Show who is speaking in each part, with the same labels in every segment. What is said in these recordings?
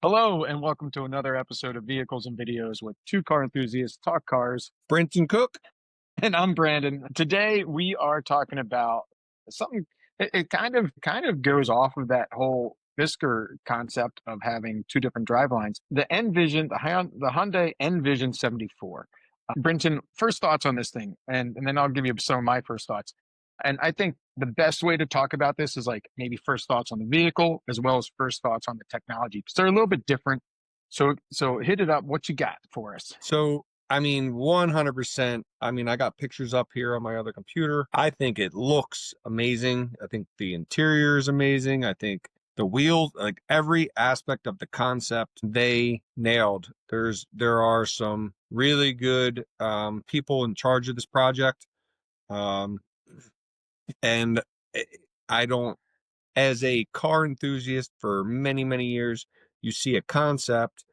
Speaker 1: Hello, and welcome to another episode of Vehicles and Videos with two car enthusiasts talk cars.
Speaker 2: Brinton Cook.
Speaker 1: And I'm Brandon. Today we are talking about something. It kind of goes off of that whole Fisker concept of having two different drive lines. The N Vision, the Hyundai N Vision 74. Brinton, first thoughts on this thing, and then I'll give you some of my first thoughts. And I think the best way to talk about this is like maybe first thoughts on the vehicle as well as first thoughts on the technology because they're a little bit different. So hit it up. What you got for us?
Speaker 2: So, 100%. I got pictures up here on my other computer. I think it looks amazing. I think the interior is amazing. I think the wheels, like every aspect of the concept, they nailed. There are some really good people in charge of this project. And I don't, as a car enthusiast for many, many years, you see a concept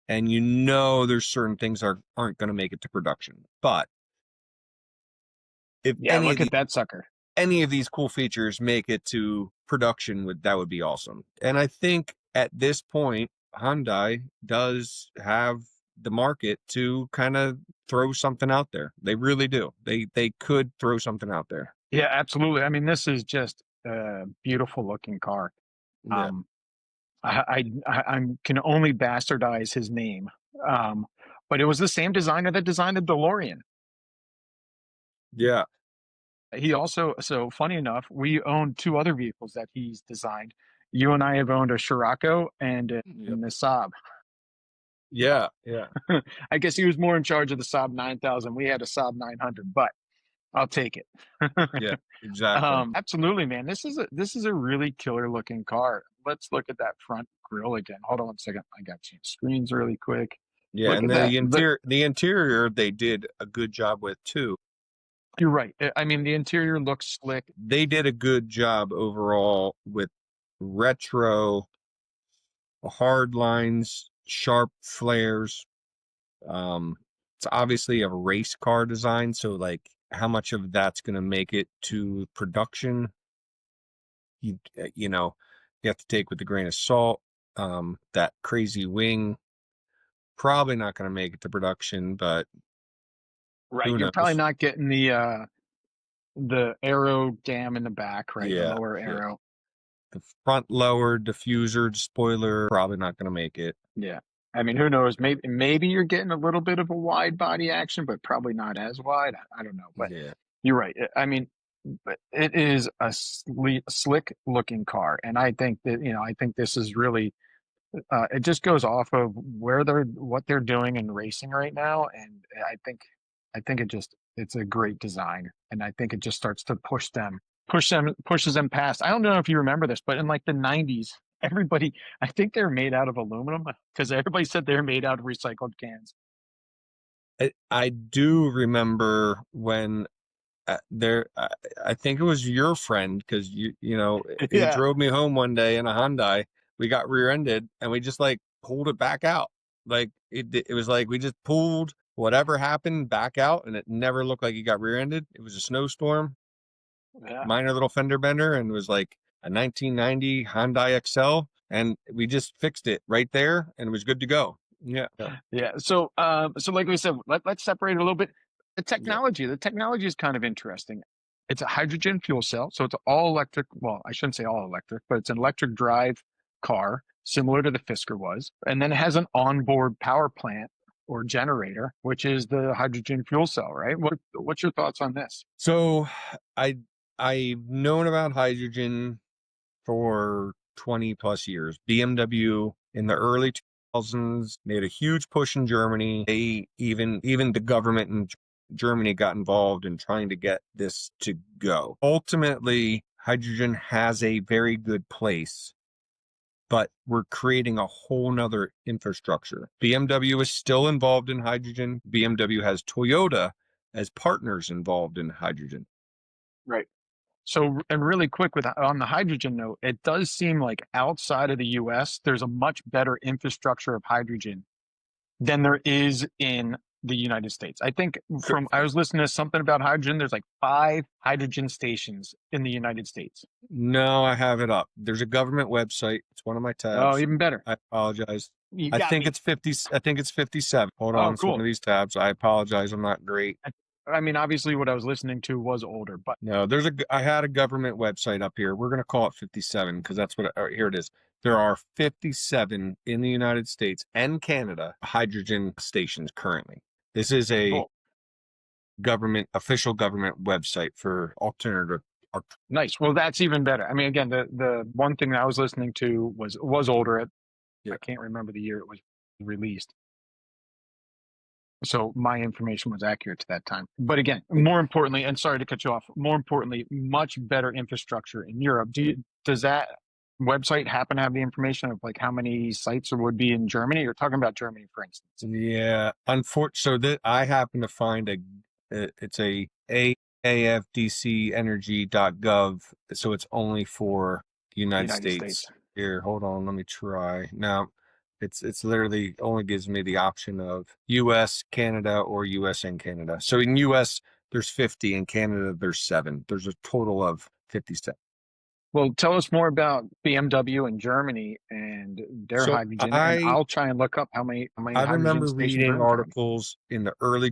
Speaker 2: and there's certain things aren't going to make it to production. But if
Speaker 1: Yeah, look at that sucker.
Speaker 2: any of these cool features make it to production, that would be awesome. And I think at this point, Hyundai does have the market to kind of throw something out there. They really do. They could throw something out there.
Speaker 1: Yeah, absolutely. I mean, this is just a beautiful looking car.
Speaker 2: Yeah.
Speaker 1: I can only bastardize his name, but it was the same designer that designed the DeLorean.
Speaker 2: Yeah.
Speaker 1: He also, so funny enough, we own two other vehicles that he's designed. You and I have owned a Scirocco and a Saab.
Speaker 2: Yeah. Yeah.
Speaker 1: I guess he was more in charge of the Saab 9000. We had a Saab 900, but I'll take it.
Speaker 2: Yeah. Exactly.
Speaker 1: Absolutely, man. This is a really killer looking car. Let's look at that front grille again. Hold on one second. I got to change screens really quick.
Speaker 2: Yeah,
Speaker 1: Look
Speaker 2: and
Speaker 1: at
Speaker 2: the interior they did a good job with too.
Speaker 1: You're right. I mean, the interior looks slick.
Speaker 2: They did a good job overall with retro, hard lines, sharp flares. It's obviously a race car design, so like how much of that's going to make it to production, you know, you have to take with a grain of salt. That crazy wing, probably not going to make it to production, but
Speaker 1: Right.
Speaker 2: who
Speaker 1: You're probably
Speaker 2: knows?
Speaker 1: not getting the aero dam in the back, right? The
Speaker 2: Yeah,
Speaker 1: lower
Speaker 2: yeah.
Speaker 1: aero.
Speaker 2: The front lower diffuser spoiler, probably not going to make it.
Speaker 1: Yeah. I mean, who knows? Maybe you're getting a little bit of a wide body action, but probably not as wide. I don't know. But
Speaker 2: Yeah.
Speaker 1: you're right. I mean, but it is a slick looking car. And I think that, I think this is really, it just goes off of what they're doing in racing right now. And I think it's a great design. And I think it just starts to pushes them past. I don't know if you remember this, but in like the 90s, I think they're made out of aluminum because everybody said they're made out of recycled cans.
Speaker 2: I do remember when I think it was your friend because he
Speaker 1: Yeah.
Speaker 2: drove me home one day in a Hyundai. We got rear-ended and we just like pulled it back out. Like it was like we just pulled whatever happened back out, and it never looked like he got rear-ended. It was a snowstorm,
Speaker 1: Yeah.
Speaker 2: minor little fender bender, and it was like a 1990 Hyundai XL, and we just fixed it right there, and it was good to go. Yeah.
Speaker 1: Yeah. So like we said, let's separate it a little bit.
Speaker 2: Yeah.
Speaker 1: The technology is kind of interesting. It's a hydrogen fuel cell, so it's all electric. Well, I shouldn't say all electric, but it's an electric drive car, similar to the Fisker was. And then it has an onboard power plant or generator, which is the hydrogen fuel cell, right? What's your thoughts on this?
Speaker 2: So I've known about hydrogen for 20 plus years. BMW in the early 2000s made a huge push in Germany. They even the government in Germany got involved in trying to get this to go. Ultimately, hydrogen has a very good place, but we're creating a whole nother infrastructure. BMW is still involved in hydrogen. BMW has Toyota as partners involved in hydrogen.
Speaker 1: Right. So, and really quick on the hydrogen note, it does seem like outside of the US, there's a much better infrastructure of hydrogen than there is in the United States. I think
Speaker 2: Cor-
Speaker 1: I was listening to something about hydrogen. There's like 5 hydrogen stations in the United States.
Speaker 2: No, I have it up. There's a government website. It's one of my
Speaker 1: Oh,
Speaker 2: tabs.
Speaker 1: even better.
Speaker 2: I apologize.
Speaker 1: You
Speaker 2: I
Speaker 1: got
Speaker 2: think
Speaker 1: me.
Speaker 2: it's 50. I think it's 57. Hold on,
Speaker 1: Oh,
Speaker 2: it's one of
Speaker 1: cool.
Speaker 2: these tabs. I apologize. I'm not great.
Speaker 1: I mean, obviously, what I was listening to was older, but
Speaker 2: No, I had a government website up here. We're going to call it 57 because that's what, here it is. There are 57 in the United States and Canada hydrogen stations currently. This is a
Speaker 1: cool.
Speaker 2: official government website for alternative.
Speaker 1: Nice. Well, that's even better. I mean, again, the one thing that I was listening to was older.
Speaker 2: Yeah.
Speaker 1: I can't remember the year it was released. So my information was accurate to that time. But again, more importantly, and sorry to cut you off, more importantly, much better infrastructure in Europe. Does that website happen to have the information of like how many sites there would be in Germany? You're talking about Germany, for instance.
Speaker 2: Yeah, unfortunately, so that I happen to find it's a afdcenergy.gov, so it's only for the United
Speaker 1: United States.
Speaker 2: States. Here, hold on, let me try. Now, it's literally only gives me the option of US, Canada, or US and Canada. So in US, there's 50, in Canada, there's 7. There's a total of 57.
Speaker 1: Well, tell us more about BMW in Germany and their
Speaker 2: So
Speaker 1: hydrogen, and I'll try and look up how many
Speaker 2: I
Speaker 1: hydrogen
Speaker 2: remember
Speaker 1: stations are
Speaker 2: reading
Speaker 1: in Germany.
Speaker 2: articles in the early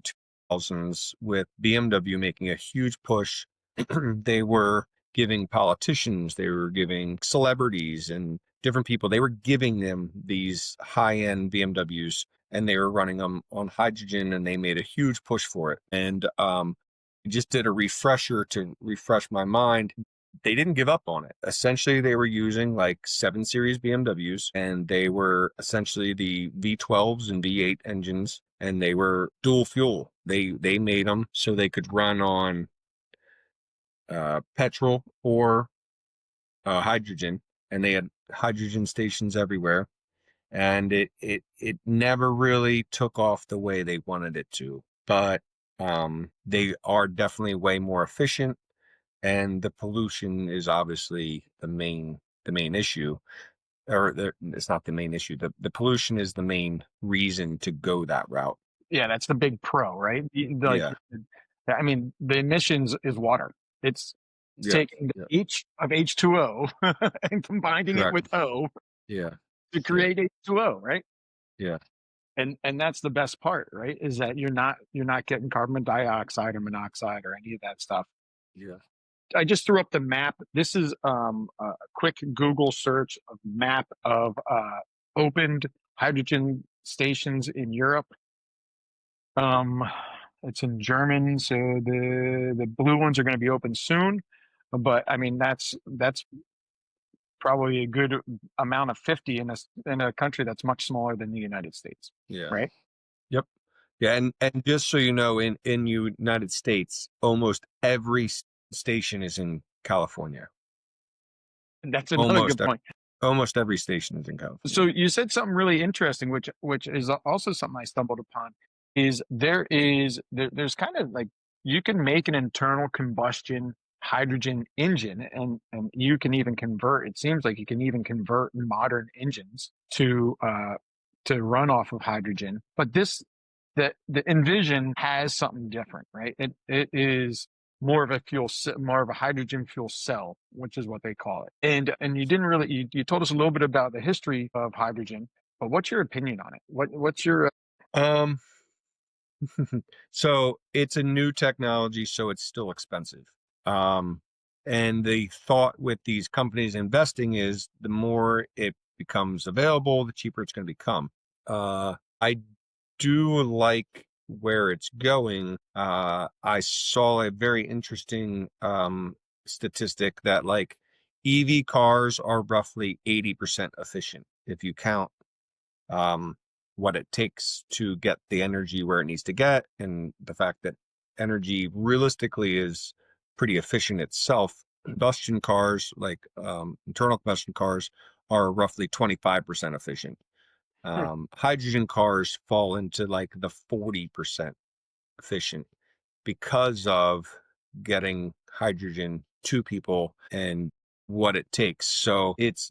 Speaker 2: 2000s with BMW making a huge push. They were giving politicians, they were giving celebrities and different people, they were giving them these high-end BMWs and they were running them on hydrogen and they made a huge push for it. And just did a refresher to refresh my mind. They didn't give up on it. Essentially, they were using like 7 Series BMWs, and they were essentially the V12s and V8 engines, and they were dual fuel. They made them so they could run on petrol or hydrogen, and they had hydrogen stations everywhere. And it never really took off the way they wanted it to, but they are definitely way more efficient. And the pollution is obviously the main issue, or it's not the main issue. The pollution is the main reason to go that route.
Speaker 1: Yeah, that's the big pro, right? Like,
Speaker 2: Yeah,
Speaker 1: I mean, the emissions is water. It's
Speaker 2: yeah,
Speaker 1: taking
Speaker 2: yeah.
Speaker 1: the H of H2O and combining it
Speaker 2: Correct.
Speaker 1: with O
Speaker 2: Yeah,
Speaker 1: to
Speaker 2: yeah,
Speaker 1: create H2O, right?
Speaker 2: yeah,
Speaker 1: And that's the best part, right? Is that you're not getting carbon dioxide or monoxide or any of that stuff.
Speaker 2: yeah.
Speaker 1: I just threw up the map. This is a quick Google search of map of opened hydrogen stations in Europe. Um, it's in German, so the blue ones are going to be open soon. But I mean, that's probably a good amount of 50 in a country that's much smaller than the United States,
Speaker 2: Yeah.
Speaker 1: right?
Speaker 2: Yep. Yeah, and just so you know, in United States, almost every station is in California.
Speaker 1: And that's another
Speaker 2: Almost
Speaker 1: good point.
Speaker 2: almost every station is in
Speaker 1: So
Speaker 2: California.
Speaker 1: you said something really interesting, which is also something I stumbled upon. There's kind of like you can make an internal combustion hydrogen engine, and you can even convert. It seems like you can even convert modern engines to run off of hydrogen. But the Envision has something different, right? It is more of more of a hydrogen fuel cell, which is what they call it. And you didn't really you told us a little bit about the history of hydrogen, but what's your opinion on it? What's your
Speaker 2: Um, so it's a new technology, so it's still expensive. Um, and the thought with these companies investing is the more it becomes available, the cheaper it's going to become. I do like where it's going. I saw a very interesting statistic that like EV cars are roughly 80% efficient if you count um, what it takes to get the energy where it needs to get, and the fact that energy realistically is pretty efficient itself. Combustion cars, like internal combustion cars, are roughly 25% efficient. Hydrogen cars fall into like the 40% efficient because of getting hydrogen to people and what it takes. So it's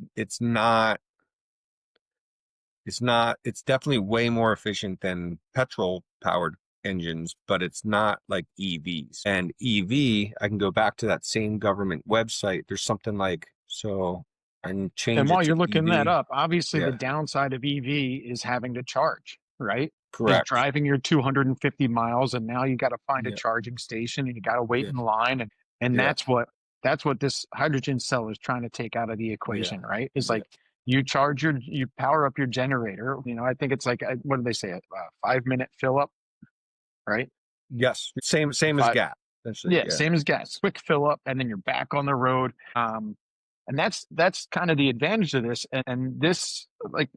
Speaker 2: definitely way more efficient than petrol powered engines, but it's not like EVs. And EV, I can go back to that same government website. There's something like, so I can
Speaker 1: And
Speaker 2: change it
Speaker 1: while you're
Speaker 2: to
Speaker 1: looking that
Speaker 2: EV.
Speaker 1: up, obviously the
Speaker 2: Yeah,
Speaker 1: downside of EV is having to charge, right? Is
Speaker 2: correct.
Speaker 1: driving your 250 miles and now you got to find a
Speaker 2: Yeah,
Speaker 1: charging station and you got to wait
Speaker 2: yeah,
Speaker 1: in line and
Speaker 2: yeah,
Speaker 1: that's what this hydrogen cell is trying to take out of the
Speaker 2: yeah,
Speaker 1: equation, right? It's
Speaker 2: yeah.
Speaker 1: like you power up your generator, I think it's like what do they say, a 5 minute fill up, right?
Speaker 2: Yes, same as
Speaker 1: Five.
Speaker 2: gas, essentially.
Speaker 1: Yeah,
Speaker 2: Yeah,
Speaker 1: same as gas. Quick fill up, and then you're back on the road. And that's kind of the advantage of this. And this, like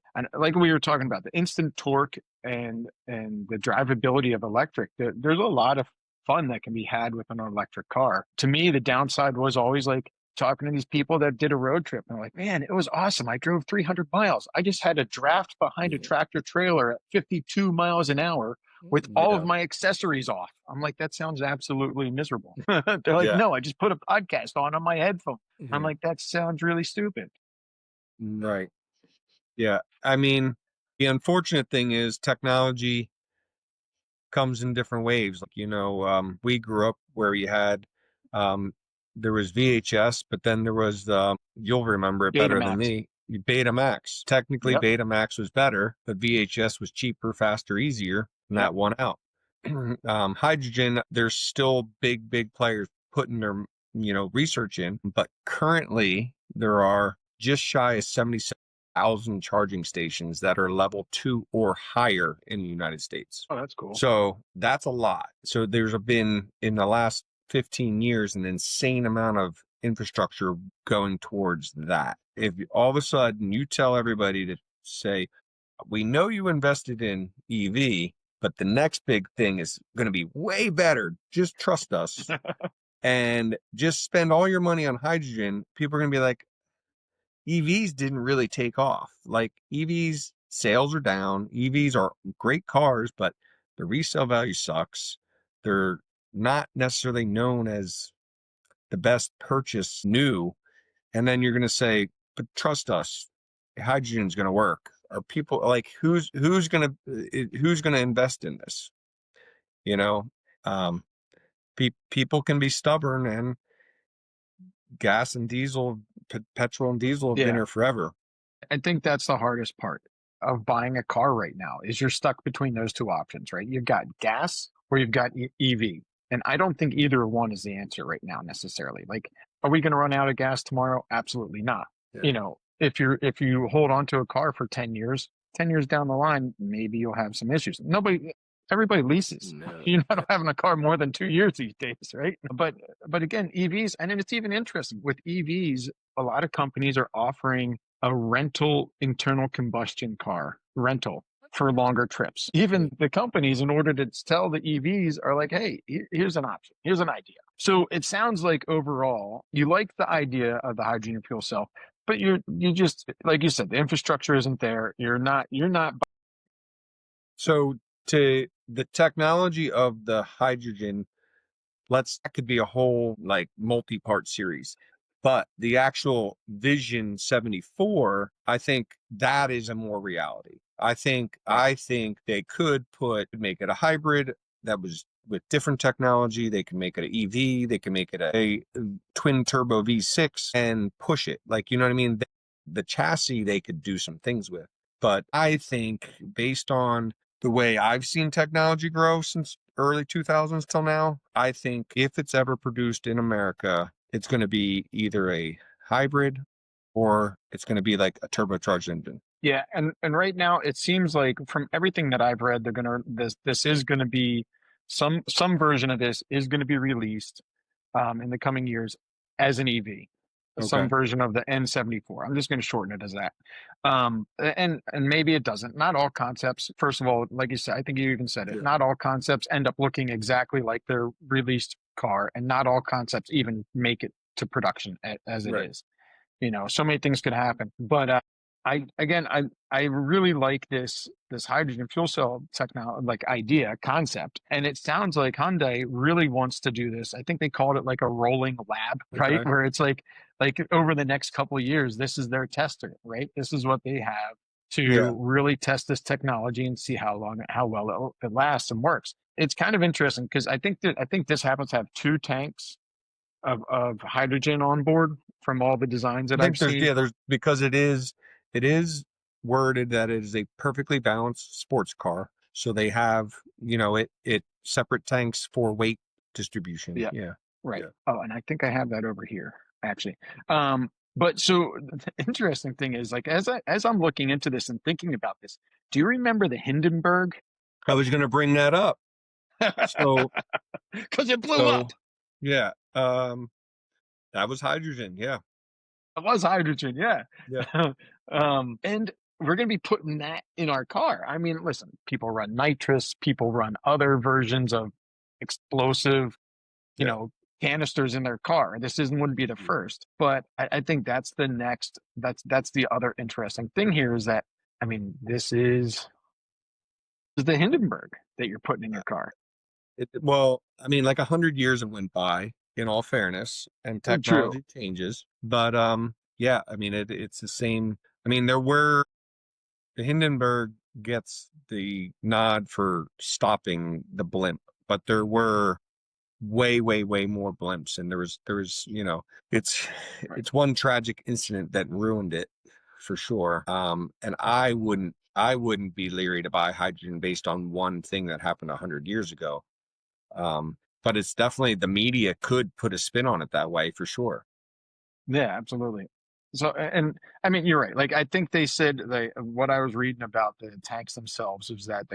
Speaker 1: we were talking about, the instant torque and the drivability of electric. There's a lot of fun that can be had with an electric car. To me, the downside was always like talking to these people that did a road trip. And they're like, man, it was awesome. I drove 300 miles. I just had a draft behind a
Speaker 2: yeah,
Speaker 1: tractor trailer at 52 miles an hour with all of
Speaker 2: yeah,
Speaker 1: my accessories off. I'm like, that sounds absolutely miserable. They're like,
Speaker 2: yeah.
Speaker 1: no, I just put a podcast on my headphone. I'm
Speaker 2: Yeah.
Speaker 1: like, that sounds really stupid.
Speaker 2: Right. Yeah. I mean, the unfortunate thing is technology comes in different waves. Like, we grew up where you had, um, there was VHS, but then there was, you'll remember it better than
Speaker 1: Betamax.
Speaker 2: me, Betamax. Technically,
Speaker 1: Yep.
Speaker 2: Betamax was better, but VHS was cheaper, faster, easier, and
Speaker 1: Yep.
Speaker 2: that won out. Hydrogen, there's still big players putting their, research in, but currently there are just shy of 77,000 charging stations that are level 2 or higher in the United States.
Speaker 1: Oh, that's cool.
Speaker 2: So that's a lot. So there's been, in the last 15 years, an insane amount of infrastructure going towards that. If all of a sudden you tell everybody to say, we know you invested in EV, but the next big thing is going to be way better. Just trust us and just spend all your money on hydrogen. People are going to be like, EVs didn't really take off. Like, EVs sales are down. EVs are great cars, but the resale value sucks. They're not necessarily known as the best purchase new. And then you're going to say, but trust us, hydrogen's going to work. Are people like, who's going to invest in this? You know, um, people can be stubborn, and gas and diesel, petrol and diesel have been
Speaker 1: Yeah.
Speaker 2: here forever.
Speaker 1: I think that's the hardest part of buying a car right now is you're stuck between those two options, right? You've got gas or you've got EV. And I don't think either one is the answer right now necessarily. Like, are we going to run out of gas tomorrow? Absolutely not.
Speaker 2: Yeah.
Speaker 1: If you hold on to a car for 10 years, 10 years down the line, maybe you'll have some issues. Everybody leases.
Speaker 2: No.
Speaker 1: You're not having a car more than 2 years these days, right? But again, EVs, and then it's even interesting with EVs, a lot of companies are offering a rental internal combustion car rental for longer trips. Even the companies, in order to sell the EVs, are like, hey, here's an option, here's an idea. So it sounds like overall you like the idea of the hydrogen fuel cell, but you just like you said, the infrastructure isn't there. You're not.
Speaker 2: So, to the technology of the hydrogen, that could be a whole like multi-part series. But the actual Vision 74, I think that is a more reality. I think they could make it a hybrid that was with different technology. They can make it an EV, they can make it a twin turbo V6 and push it. Like, you know what I mean? The chassis they could do some things with. But I think, based on the way I've seen technology grow since early 2000s till now, I think if it's ever produced in America, it's going to be either a hybrid or it's going to be like a turbocharged engine.
Speaker 1: Yeah, and right now it seems like from everything that I've read, this is gonna be some version of this is gonna be released in the coming years as an EV, some
Speaker 2: Okay.
Speaker 1: version of the N74. I'm just going to shorten it as that. And maybe it doesn't. Not all concepts. First of all, like you said, I think you even said it.
Speaker 2: Yeah.
Speaker 1: Not all concepts end up looking exactly like their released car, and not all concepts even make it to production as it
Speaker 2: Right.
Speaker 1: is. So many things could happen. But I really like this hydrogen fuel cell technology, like idea concept, and it sounds like Hyundai really wants to do this. I think they called it like a rolling lab, right?
Speaker 2: Okay.
Speaker 1: Where it's like over the next couple of years, this is their tester, right? This is what they have
Speaker 2: Yeah.
Speaker 1: to really test this technology and see how well it lasts and works. it's kind of interesting because I think this happens to have two tanks of hydrogen on board from all the designs
Speaker 2: I
Speaker 1: that I've
Speaker 2: think there's
Speaker 1: seen.
Speaker 2: there's because it is worded that it is a perfectly balanced sports car. So they have, it separate tanks for weight distribution.
Speaker 1: Yeah,
Speaker 2: Yeah.
Speaker 1: right.
Speaker 2: Yeah.
Speaker 1: Oh, and I think I have that over here actually. But so the interesting thing is, like, as I'm looking into this and thinking about this, do you remember the Hindenburg?
Speaker 2: I was going to bring that up. So,
Speaker 1: Because it blew up.
Speaker 2: so yeah, that was hydrogen. Yeah.
Speaker 1: It was hydrogen, yeah.
Speaker 2: Yeah.
Speaker 1: And we're going to be putting that in our car. I mean, listen, people run nitrous, people run other versions of explosive, you
Speaker 2: Yeah.
Speaker 1: know, canisters in their car. This isn't wouldn't be the
Speaker 2: Mhm.
Speaker 1: first, but I think that's the next. That's the other interesting thing here is that I mean, this is the Hindenburg that you're putting in your car.
Speaker 2: Well, I mean, like 100 years have went by, in all fairness, and
Speaker 1: True,
Speaker 2: technology changes. But yeah, I mean, it's the same. I mean, the Hindenburg gets the nod for stopping the blimp, but there were way, way, way more blimps, and there was, it's
Speaker 1: right?
Speaker 2: it's one tragic incident that ruined it for sure. And I wouldn't be leery to buy hydrogen based on one thing that happened 100 years ago. But it's definitely, the media could put a spin on it that way for sure.
Speaker 1: Yeah, absolutely. So, and I mean, you're right. Like, I think they said what I was reading about the tanks themselves is that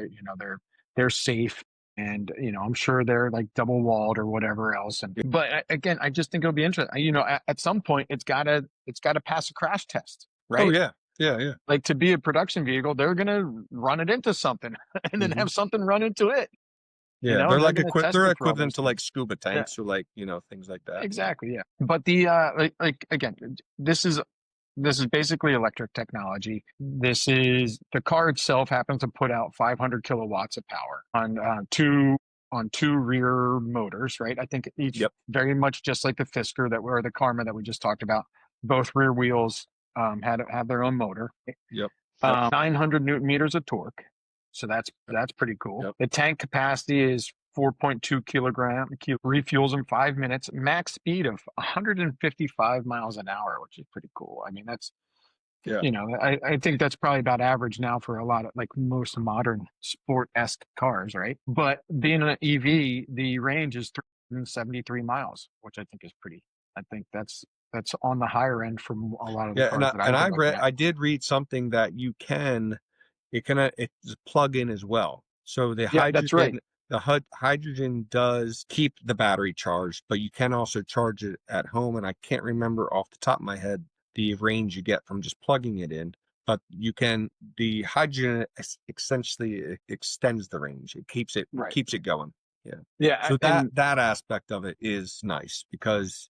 Speaker 1: they're safe, and I'm sure they're like double walled or whatever else. And but again, I just think it'll be interesting. At some point, it's gotta pass a crash test,
Speaker 2: Oh
Speaker 1: right?
Speaker 2: yeah, yeah, yeah.
Speaker 1: Like to be a production vehicle, they're gonna run it into something, and then
Speaker 2: Hmm.
Speaker 1: have something run into it.
Speaker 2: Yeah,
Speaker 1: And
Speaker 2: they're
Speaker 1: they're
Speaker 2: like
Speaker 1: gonna test
Speaker 2: they're
Speaker 1: it for all those
Speaker 2: equivalent to like
Speaker 1: things.
Speaker 2: scuba
Speaker 1: Yeah.
Speaker 2: tanks or like, things like that. Yeah.
Speaker 1: Exactly, yeah. But the like again, this is basically electric technology. This is the car itself happens to put out 500 kilowatts of power on two rear motors, right? I think each
Speaker 2: Yep.
Speaker 1: very much just like the Fisker or the Karma that we just talked about. Both rear wheels had have their own motor.
Speaker 2: Yep. Yep.
Speaker 1: 900 Newton meters of torque. So that's
Speaker 2: Yep.
Speaker 1: that's pretty cool.
Speaker 2: Yep.
Speaker 1: The tank capacity is 4.2 refuels in 5 minutes, max speed of 155 miles an hour, which is pretty cool. I mean,
Speaker 2: Yeah.
Speaker 1: I think that's probably about average now for a lot of like most modern sport-esque cars, right? But being an EV, the range is 373 miles, which I think is pretty. I think that's on the higher end from a lot of the
Speaker 2: Yeah, and
Speaker 1: cars
Speaker 2: I
Speaker 1: that
Speaker 2: and
Speaker 1: I've been
Speaker 2: I
Speaker 1: looking
Speaker 2: read
Speaker 1: at.
Speaker 2: I did read something that it's plug in as well. So
Speaker 1: Yeah, that's right.
Speaker 2: the hydrogen does keep the battery charged, but you can also charge it at home. And I can't remember off the top of my head the range you get from just plugging it in. But the hydrogen essentially extends the range. It
Speaker 1: Right.
Speaker 2: keeps it going. Yeah.
Speaker 1: Yeah,
Speaker 2: So that
Speaker 1: and
Speaker 2: that aspect of it is nice because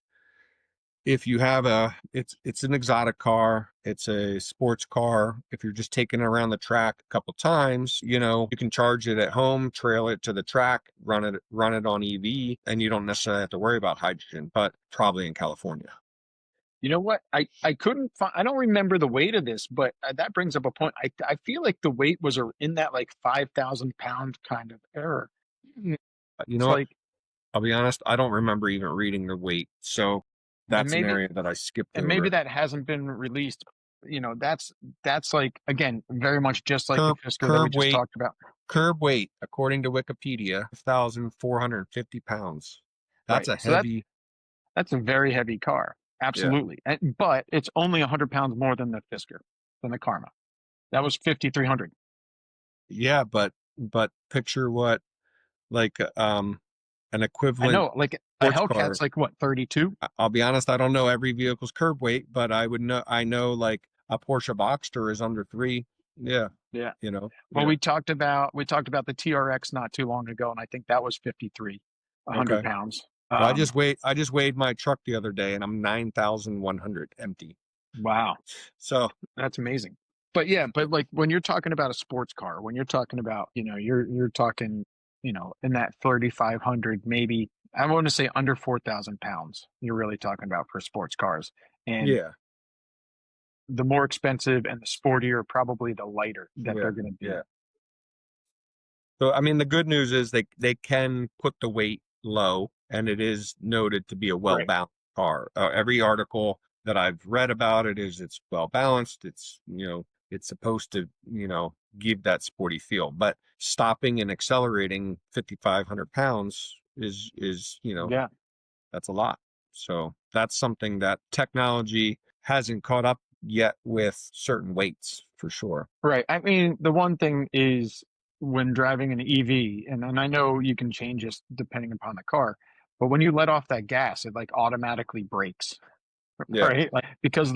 Speaker 2: if you have it's an exotic car, it's a sports car. If you're just taking it around the track a couple times, you can charge it at home, trail it to the track, run it on EV, and you don't necessarily have to worry about hydrogen, but probably in California.
Speaker 1: you know what? I couldn't find. I don't remember the weight of this, but that brings up a point. I feel like the weight was in that like 5,000 pound kind of error. Mm,
Speaker 2: You
Speaker 1: It's
Speaker 2: know what?
Speaker 1: like,
Speaker 2: I'll be honest, I don't remember even reading the weight. So
Speaker 1: and
Speaker 2: that's an
Speaker 1: maybe
Speaker 2: area that I skipped
Speaker 1: and maybe
Speaker 2: over.
Speaker 1: that hasn't been released. That's like again very much just like the
Speaker 2: Curb
Speaker 1: Fisker that we
Speaker 2: curb
Speaker 1: just
Speaker 2: weight,
Speaker 1: talked about.
Speaker 2: curb weight, according to Wikipedia, 1,450 pounds. That's
Speaker 1: Right.
Speaker 2: a
Speaker 1: So that's
Speaker 2: heavy,
Speaker 1: that's a very heavy car.
Speaker 2: yeah.
Speaker 1: Absolutely. But it's only 100 pounds more than the Fisker, than the Karma. That was 5,300.
Speaker 2: Yeah, but picture what, like, an
Speaker 1: I
Speaker 2: equivalent
Speaker 1: know, like a
Speaker 2: sports car.
Speaker 1: Hellcat's like what, 32?
Speaker 2: I'll be honest, I don't know every vehicle's curb weight, but I know like a Porsche Boxster is under 3. Yeah,
Speaker 1: Yeah. Well,
Speaker 2: yeah.
Speaker 1: we talked about the TRX not too long ago, and I think that was 53, 100
Speaker 2: Okay.
Speaker 1: pounds.
Speaker 2: Well, I just weighed my truck the other day and I'm 9,100 empty.
Speaker 1: Wow,
Speaker 2: So
Speaker 1: that's amazing. But yeah, but like when you're talking about a sports car, when you're talking about, you're talking, in that 3,500, maybe I want to say under 4,000 pounds. You're really talking about for sports cars, and
Speaker 2: yeah,
Speaker 1: the more expensive and the sportier, probably the lighter that
Speaker 2: yeah,
Speaker 1: they're going to be.
Speaker 2: yeah. So, I mean, the good news is they can put the weight low, and it is noted to be a
Speaker 1: Right.
Speaker 2: well-balanced car. Every article that I've read about it is it's well balanced. It's, it's supposed to, give that sporty feel. But stopping and accelerating 5,500 pounds is,
Speaker 1: Yeah.
Speaker 2: that's a lot. So that's something that technology hasn't caught up yet with certain weights for sure.
Speaker 1: Right. I mean, the one thing is when driving an EV, and I know you can change this depending upon the car, but when you let off that gas, it like automatically brakes.
Speaker 2: Yeah.
Speaker 1: Right? Like because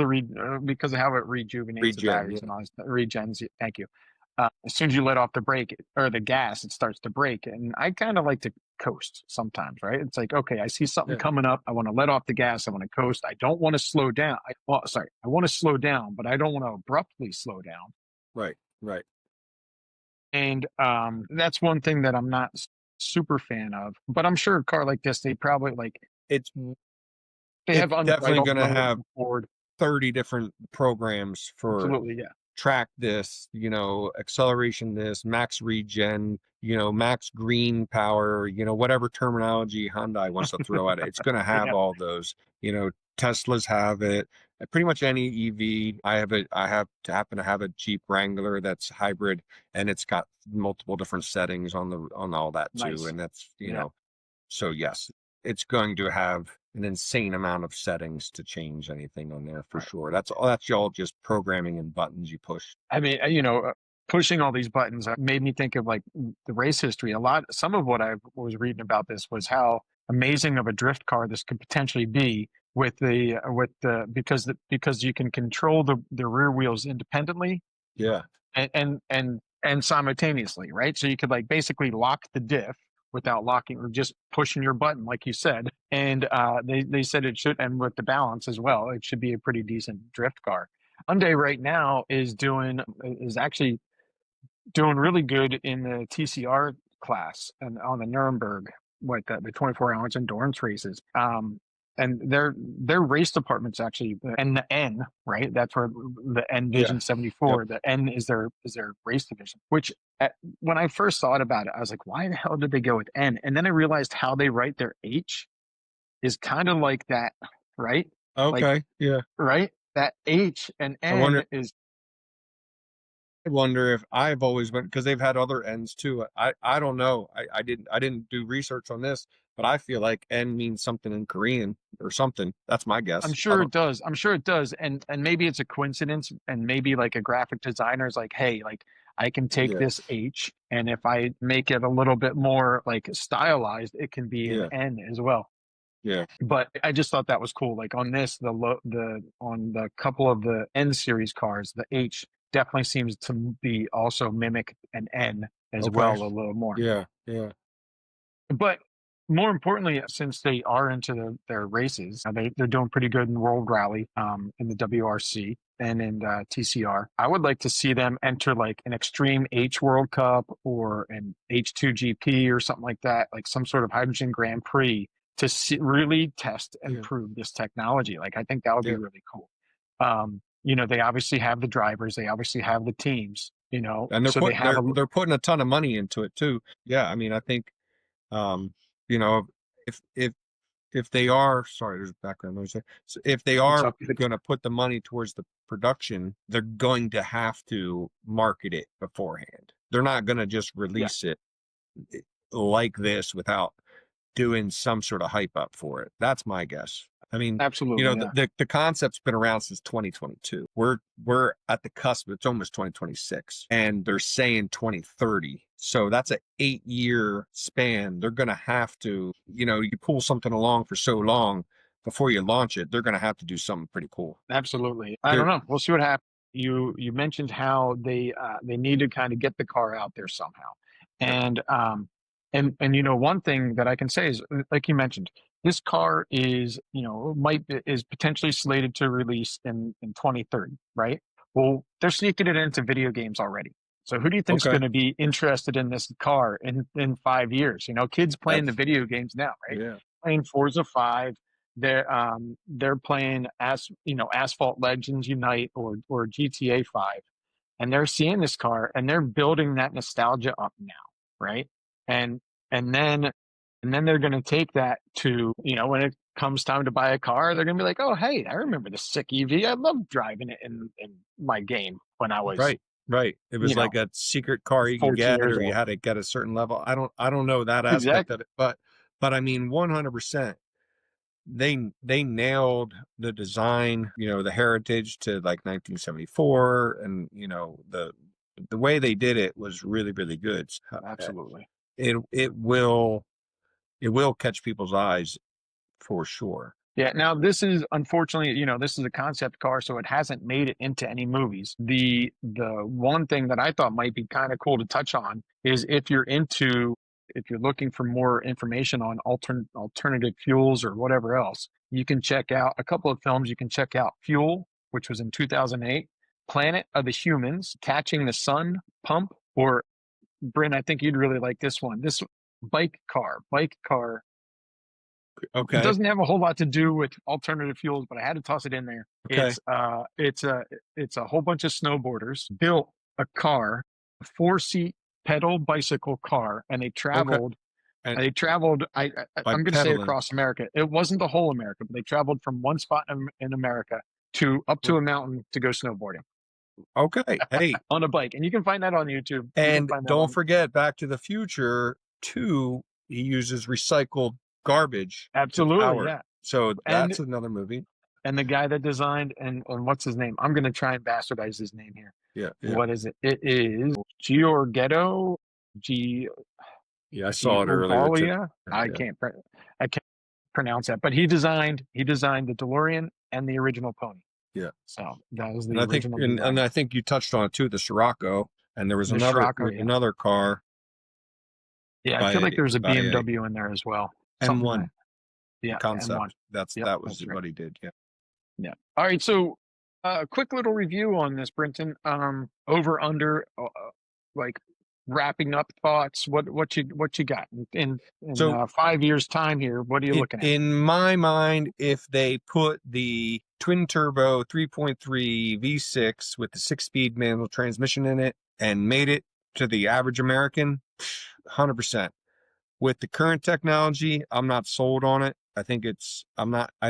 Speaker 1: because of how it rejuvenates the
Speaker 2: Regen.
Speaker 1: batteries and all this regens. Thank you. As soon as you let off the brake or the gas, it starts to brake. And I kind of like to coast sometimes, right? It's like, okay, I see something
Speaker 2: Yeah.
Speaker 1: coming up. I want to let off the gas. I want to coast. I don't want to slow down. Well, sorry, I want to slow down, but I don't want to abruptly slow down.
Speaker 2: Right. Right.
Speaker 1: And that's one thing that I'm not super fan of. But I'm sure a car like this, they probably like
Speaker 2: It's
Speaker 1: they
Speaker 2: it's
Speaker 1: have
Speaker 2: definitely
Speaker 1: unbridled
Speaker 2: going to
Speaker 1: mode
Speaker 2: have
Speaker 1: on Ford.
Speaker 2: 30 different programs for
Speaker 1: Absolutely, yeah.
Speaker 2: track this, acceleration this, max regen, max green power, whatever terminology Hyundai wants to throw at it. It's going to have
Speaker 1: Yeah,
Speaker 2: all those. Teslas have it. Pretty much any EV. I happen to have a Jeep Wrangler that's hybrid, and it's got multiple different settings on all that too.
Speaker 1: nice.
Speaker 2: And that's,
Speaker 1: Yeah.
Speaker 2: so yes, it's going to have an insane amount of settings to change anything on there for
Speaker 1: Right.
Speaker 2: sure. That's all just programming and buttons you push.
Speaker 1: I mean, pushing all these buttons made me think of like the race history. Some of what I was reading about this was how amazing of a drift car this could potentially be because you can control the rear wheels independently
Speaker 2: Yeah.
Speaker 1: and simultaneously, right? So you could like basically lock the diff without locking or just pushing your button, like you said. And they said it should, and with the balance as well, it should be a pretty decent drift car. Hyundai right now is actually doing really good in the TCR class and on the Nuremberg, what the 24 hours endurance races. And their race department's actually and the N, right? That's where the N
Speaker 2: Yeah.
Speaker 1: Vision
Speaker 2: Yep.
Speaker 1: 74, the N is their race division. Which when I first thought about it, I was like, why the hell did they go with N? And then I realized how they write their H is kind of like that, right? Like,
Speaker 2: Okay. Yeah.
Speaker 1: right? That H and
Speaker 2: I
Speaker 1: N
Speaker 2: wonder
Speaker 1: is
Speaker 2: I wonder if I've always been because they've had other N's too. I don't know. I didn't do research on this, but I feel like N means something in Korean or something. That's my
Speaker 1: I'm
Speaker 2: guess. I
Speaker 1: sure
Speaker 2: don't
Speaker 1: it does. I'm sure it does. And maybe it's a coincidence and maybe like a graphic designer is like, hey, like I can take
Speaker 2: yeah.
Speaker 1: this H and if I make it a little bit more like stylized, it can be an
Speaker 2: Yeah.
Speaker 1: N as well.
Speaker 2: Yeah.
Speaker 1: But I just thought that was cool. Like on this, the on the couple of the N series cars, the H definitely seems to be also mimic an N as
Speaker 2: Okay.
Speaker 1: well a little more.
Speaker 2: Yeah. Yeah.
Speaker 1: But more importantly, since they are into their races, they're doing pretty good in World Rally, in the WRC and in TCR. I would like to see them enter like an Extreme H World Cup or an H2 GP or something like that, like some sort of hydrogen Grand Prix to really test and
Speaker 2: Yeah.
Speaker 1: prove this technology. Like I think that would be
Speaker 2: Yeah.
Speaker 1: really cool. They obviously have the drivers, they obviously have the teams,
Speaker 2: And they're
Speaker 1: so they
Speaker 2: put
Speaker 1: have
Speaker 2: they're
Speaker 1: a
Speaker 2: they're putting a ton of money into it too. Yeah. I mean, I think um, you know, if they are, sorry, there's background noise there. So if they
Speaker 1: it's
Speaker 2: are
Speaker 1: up. Good.
Speaker 2: going to put the money towards the production, they're going to have to market it beforehand. They're not going to just
Speaker 1: Yeah,
Speaker 2: release it like this without doing some sort of hype up for it. That's my guess. I mean,
Speaker 1: absolutely. Yeah.
Speaker 2: the concept's been around since 2022. We're at the cusp. It's almost 2026, and they're saying 2030. So that's an 8-year span. They're going to have to, you pull something along for so long before you launch it. They're going to have to do something pretty cool.
Speaker 1: Absolutely. I don't
Speaker 2: They're
Speaker 1: know. We'll see what happens. You mentioned how they need to kind of get the car out there somehow.
Speaker 2: Yep.
Speaker 1: And one thing that I can say is like you mentioned, this car is, is potentially slated to release in 2030, right? Well, they're sneaking it into video games already. So who do you think is
Speaker 2: Okay.
Speaker 1: going to be interested in this car in 5 years? Kids playing the
Speaker 2: That's
Speaker 1: video games now, right?
Speaker 2: yeah.
Speaker 1: Playing Forza 5, they're playing Asphalt Legends Unite or GTA 5, and they're seeing this car and they're building that nostalgia up now. right? And and then and then they're going to take that to, when it comes time to buy a car, they're going to be like, oh, hey, I remember the sick EV. I loved driving it in my game when I was,
Speaker 2: Right, right. It was
Speaker 1: you know,
Speaker 2: like a secret car you could
Speaker 1: 14
Speaker 2: get,
Speaker 1: years
Speaker 2: or you
Speaker 1: old.
Speaker 2: had to get a certain level. I don't know that aspect
Speaker 1: Exactly.
Speaker 2: of it, but I mean, 100%. They nailed the design, the heritage to like 1974, and the way they did it was really, really good. So,
Speaker 1: Absolutely.
Speaker 2: it it will it will catch people's eyes for sure.
Speaker 1: Yeah. Now, this is unfortunately, this is a concept car, so it hasn't made it into any movies. The one thing that I thought might be kind of cool to touch on is if you're looking for more information on alternative fuels or whatever else, you can check out a couple of films. You can check out Fuel, which was in 2008, Planet of the Humans, Catching the Sun, Pump, or Bryn, I think you'd really like this one. This bike car. It
Speaker 2: Okay,
Speaker 1: doesn't have a whole lot to do with alternative fuels, but I had to toss it in there.
Speaker 2: okay,
Speaker 1: It's a whole bunch of snowboarders built a car, a 4-seat pedal bicycle car, and they
Speaker 2: okay.
Speaker 1: traveled.
Speaker 2: And
Speaker 1: They traveled.
Speaker 2: by
Speaker 1: I'm going to say
Speaker 2: pedaling,
Speaker 1: across America. It wasn't the whole America, but they traveled from one spot in America to up to a mountain to go snowboarding
Speaker 2: okay. Hey,
Speaker 1: on a bike, and you can find that on YouTube. You can
Speaker 2: and
Speaker 1: find that
Speaker 2: don't
Speaker 1: on
Speaker 2: forget Back to the Future 2, he uses recycled garbage to
Speaker 1: absolutely,
Speaker 2: power.
Speaker 1: yeah.
Speaker 2: So
Speaker 1: And
Speaker 2: that's another movie.
Speaker 1: and the guy that designed and what's his name? I'm going to try and bastardize his name here.
Speaker 2: Yeah, yeah,
Speaker 1: What is it? It is Giorgetto G
Speaker 2: yeah. I saw it earlier today.
Speaker 1: Giovanni.
Speaker 2: Yeah,
Speaker 1: I can't pronounce that, but he designed the DeLorean and the original Pony.
Speaker 2: yeah.
Speaker 1: So that was
Speaker 2: And
Speaker 1: the
Speaker 2: I think
Speaker 1: original
Speaker 2: and
Speaker 1: design.
Speaker 2: I think you touched on it too, the Scirocco, and there was
Speaker 1: The Scirocco, yeah,
Speaker 2: another car
Speaker 1: yeah. I feel
Speaker 2: by
Speaker 1: like there's a
Speaker 2: by a
Speaker 1: BMW in there as well. Something that,
Speaker 2: M1
Speaker 1: yeah, M1.
Speaker 2: concept.
Speaker 1: Yep,
Speaker 2: That was
Speaker 1: that's right.
Speaker 2: what he did. Yeah.
Speaker 1: Yeah. All right. So, quick little review on this, Brinton. Over under, like wrapping up thoughts. What you got in
Speaker 2: So
Speaker 1: 5 years time here? What are you looking at?
Speaker 2: in my mind, if they put the twin turbo 3.3 V6 with the 6-speed manual transmission in it and made it to the average American, 100%. With the current technology, I'm not sold on it. I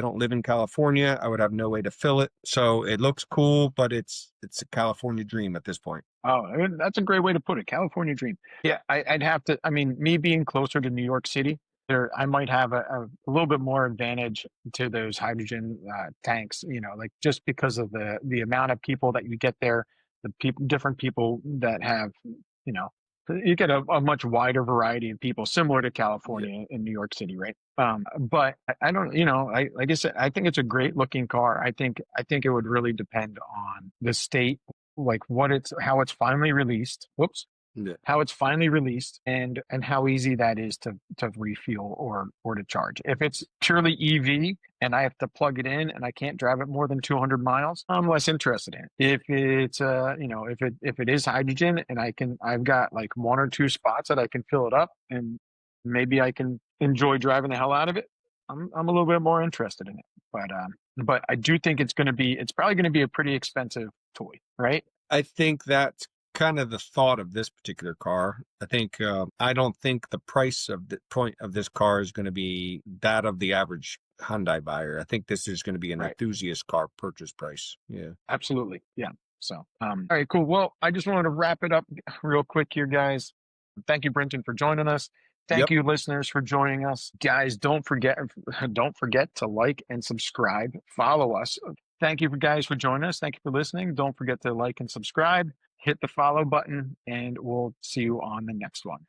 Speaker 2: don't live in California. I would have no way to fill it. So it looks cool, but it's a California dream at this point.
Speaker 1: Oh, that's a great way to put it. California dream. Yeah, I'd have to. I mean, me being closer to New York City, I might have a little bit more advantage to those hydrogen tanks. Like just because of the amount of people that you get there, the different people that have, you know, you get a much wider variety of people, similar to
Speaker 2: Yeah.
Speaker 1: California and New York City, right? But I don't, like I said, I think it's a great looking car. I think it would really depend on the state, like how it's finally released. Whoops,
Speaker 2: Yeah.
Speaker 1: how it's finally released, and how easy that is to refuel or to charge. If it's purely EV and I have to plug it in and I can't drive it more than 200 miles, I'm less interested in it. If it's if it is hydrogen and I've got like one or two spots that I can fill it up and maybe I can enjoy driving the hell out of it, I'm a little bit more interested in it. But I do think it's probably going to be a pretty expensive toy, right?
Speaker 2: I think that's kind of the thought of this particular car. I don't think the price of the point of this car is going to be that of the average Hyundai buyer. I think this is going to be an
Speaker 1: Right.
Speaker 2: enthusiast car purchase price. Yeah.
Speaker 1: Absolutely. Yeah. So, all right, cool. Well, I just wanted to wrap it up real quick here, guys. Thank you, Brenton, for joining us. Thank
Speaker 2: Yep.
Speaker 1: you, listeners, for joining us. Guys, don't forget, don't forget to like and subscribe. Follow us. Thank you, guys, for joining us. Thank you for listening. Don't forget to like and subscribe. Hit the follow button, and we'll see you on the next one.